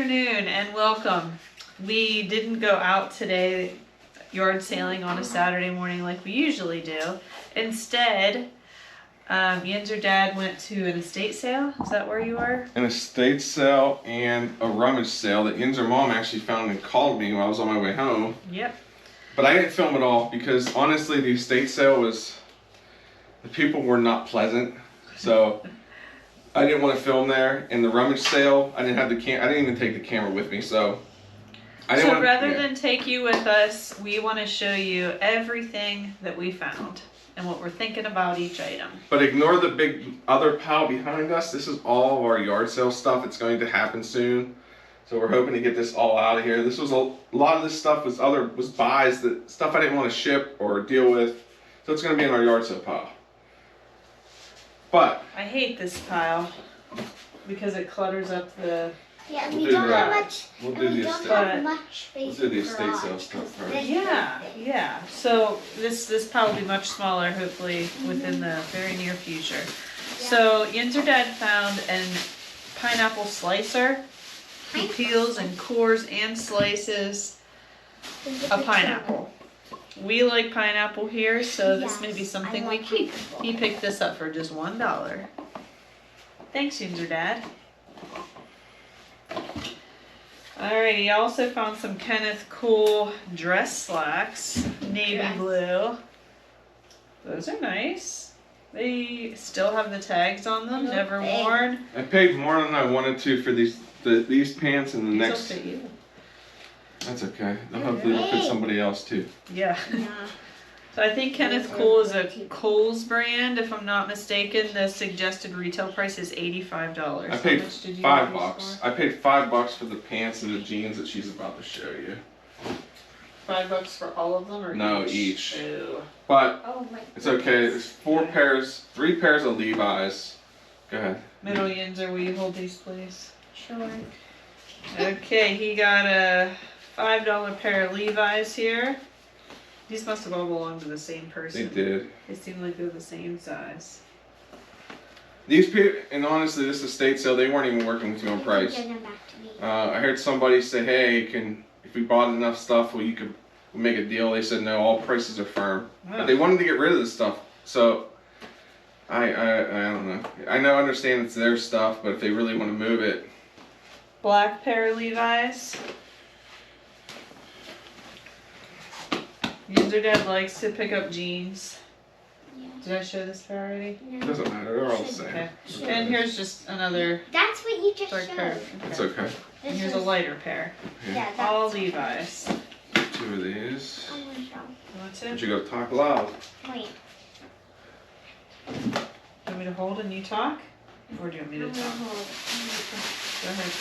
afternoon and welcome. We didn't go out today yard sailing on a Saturday morning like we usually do. Instead, Yinzer Dad went to an estate sale. Is that where you were? An estate sale and a rummage sale that Yinzer Mom actually found and called me while I was on my way home. Yep. But I didn't film it all because honestly the estate sale the people were not pleasant. So I didn't want to film there. In the rummage sale, I didn't even take the camera with me, so rather than take you with us, we want to show you everything that we found and what we're thinking about each item. But ignore the big other pile behind us. This is all of our yard sale stuff. It's going to happen soon. So we're hoping to get this all out of here. This was a lot of this stuff was buys, that stuff I didn't want to ship or deal with. So it's going to be in our yard sale pile. But I hate this pile because it clutters up the... Yeah, we don't have much. We'll do the estate sale stuff first. Yeah. So this pile will be much smaller, hopefully, within the very near future. Yeah. So Yinzer Dad found a pineapple slicer. He peels and cores and slices a pineapple. We like pineapple here, so this may be something we keep. He picked this up for just $1. Thanks, Yinzer Dad. Alright, he also found some Kenneth Cool dress slacks, navy blue. Those are nice. They still have the tags on them, never worn. I paid more than I wanted to for these pants and the next. These will fit you. That's okay. Hopefully they'll fit somebody else too. Yeah. So I think Kenneth Cool is a Kohl's brand, if I'm not mistaken. The suggested retail price is $85. I paid $5. I paid $5 for the pants and the jeans that she's about to show you. $5 for all of them, or no, each. Ew. But it's okay. There's 3 pairs of Levi's. Go ahead. Middle Yinzer, will you hold these, please? Sure. Okay, he got a $5 pair of Levi's here. These must have all belonged to the same person. They did. They seem like they're the same size. These people, and honestly, this estate sale, they weren't even working with you on price. I heard somebody say, "Hey, if we bought enough stuff, we'll make a deal." They said, "No, all prices are firm." Wow. But they wanted to get rid of the stuff, so I don't know. I understand it's their stuff, but if they really want to move it. Black pair of Levi's. Yinzer Dad likes to pick up jeans. Yeah. Did I show this pair already? No. Doesn't matter, they're all the same. Okay. And here's just another. That's what you just showed. Pair. It's okay. And here's a lighter pair. Yeah, all Levi's. 2 of these. What's it? But you go talk loud. Wait. Do you want me to hold and you talk? Or do you want me to talk? Go ahead.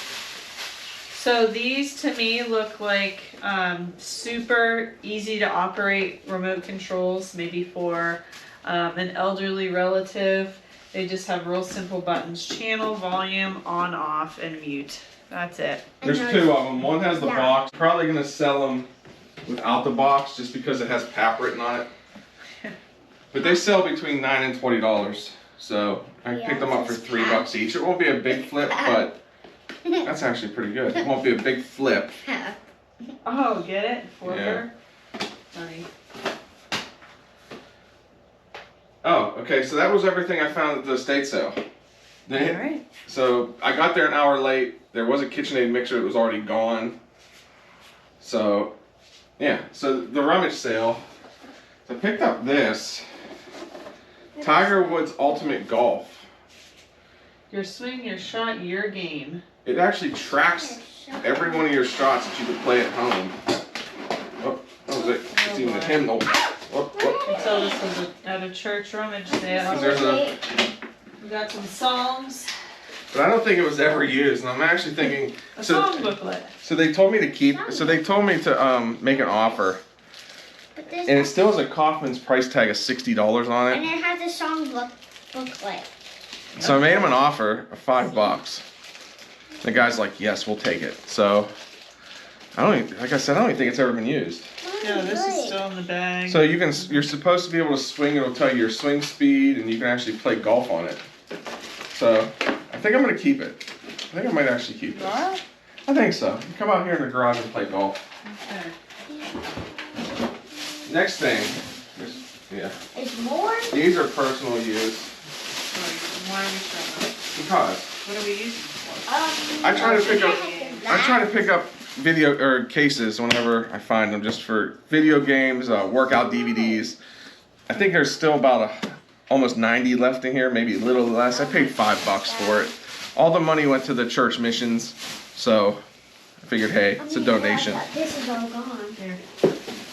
So these to me look like super easy to operate remote controls, maybe for an elderly relative. They just have real simple buttons: channel, volume, on, off, and mute. That's it. There's 2 of them. One has the box. Probably going to sell them without the box just because it has PAP written on it. But they sell between $9 and $20. So I picked them up for $3 each. It won't be a big flip, but that's actually pretty good. It won't be a big flip. Oh, get it? Flipper? Yeah. Funny. Oh, okay. So that was everything I found at the estate sale. Alright. So I got there an hour late. There was a KitchenAid mixer that was already gone. So, yeah. So the rummage sale. So I picked up this. Tiger Woods Ultimate Golf. Your swing, your shot, your game. It actually tracks every one of your shots that you can play at home. Oh, that was it. It's even a hymnal. You told us this was at a church rummage sale. We got some songs. But I don't think it was ever used, and I'm actually thinking. A song booklet. So they told me to keep. So they told me to make an offer. And it still has a Kaufman's price tag of $60 on it. And it has a song booklet. So I made him an offer of $5. The guy's like, "Yes, we'll take it." So like I said, I don't even think it's ever been used. Yeah, this is still in the bag. So you're supposed to be able to swing. It'll tell you your swing speed, and you can actually play golf on it. So I think I'm gonna keep it. I think I might actually keep it. I think so. Come out here in the garage and play golf. Okay. Next thing. Yeah. There's more? These are personal use. Sorry, why are we showing them? Because What are we using them for? I try to pick up video or cases whenever I find them, just for video games, workout DVDs. I think there's still about almost 90 left in here, maybe a little less. I paid $5 for it. All the money went to the church missions, so I figured, hey, it's a donation. This is all gone. Here.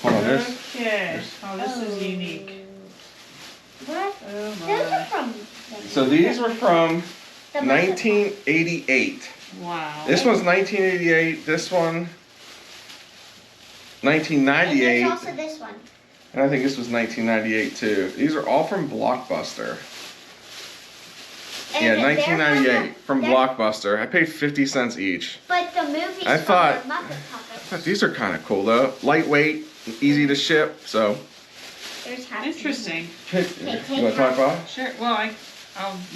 Hold on, Okay. Oh, this is unique. What? Oh Those are my. from. So these were from the 1988. Wow. This one's 1988. This one, And 1998. there's also this one. And I think this was 1998 too. These are all from Blockbuster. And Yeah, they're 1998 from they're- Blockbuster. I paid 50 cents each. But the movie's I from thought- the Muppet Puppets. But these are kind of cool though. Lightweight, easy to ship. So, There's hats. Interesting. you want to talk about it? Sure. Well,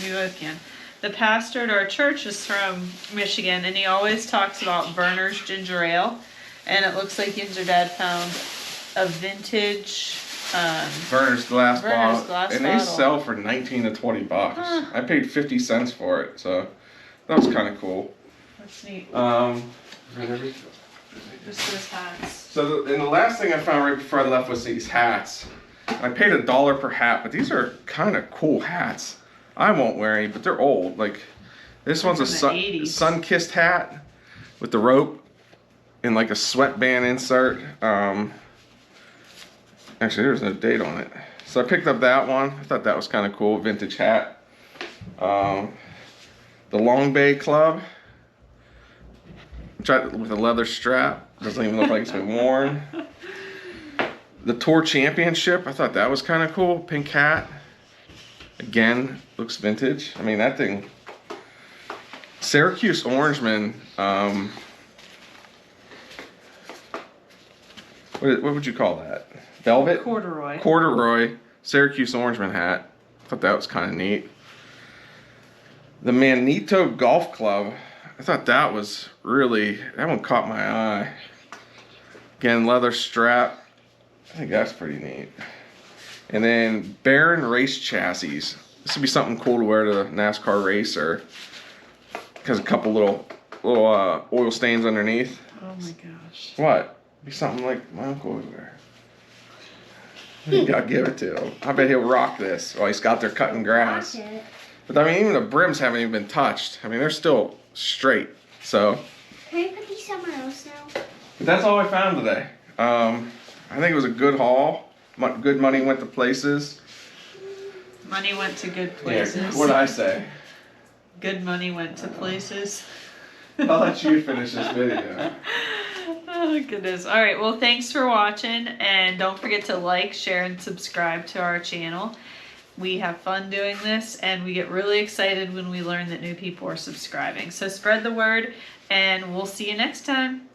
we both can. The pastor at our church is from Michigan, and he always talks about Verner's ginger ale. And it looks like Yinzer Dad found a vintage. Verner's glass Verner's bottle, glass and bottle. they sell for 19 to 20 bucks. Huh. I paid 50 cents for it, so that was kind of cool. That's neat. Just those hats. So and the last thing I found right before I left was these hats. I paid $1 per hat, but these are kind of cool hats. I won't wear any, but they're old. Like this one's a From the 80s. sun-kissed hat with the rope and like a sweatband insert. Actually, there's no date on it. So I picked up that one. I thought that was kind of cool, vintage hat. The Long Bay Club, with a leather strap. Doesn't even look like it's been worn. The Tour Championship, I thought that was kind of cool. Pink hat. Again, looks vintage. I mean, that thing. Syracuse Orangeman. What would you call that? Velvet? Corduroy. Corduroy Syracuse Orangeman hat. I thought that was kind of neat. The Manito Golf Club. I thought that was that one caught my eye. Again, leather strap. I think that's pretty neat. And then Baden race chassis. This would be something cool to wear to a NASCAR race, or because a couple little oil stains underneath. Oh my gosh. What? Be something like my uncle would wear. You gotta give it to him. I bet he'll rock this while he's out there cutting grass. Watch it. But I mean, even the brims haven't even been touched. I mean, they're still straight. So, Can we put these somewhere else now? but that's all I found today. I think it was a good haul. Good money went to places. Money went to good places. Yeah, what did I say? Good money went to places. I'll let you finish this video. Oh goodness. All right, well, thanks for watching, and don't forget to like, share, and subscribe to our channel. We have fun doing this, and we get really excited when we learn that new people are subscribing. So spread the word, and we'll see you next time.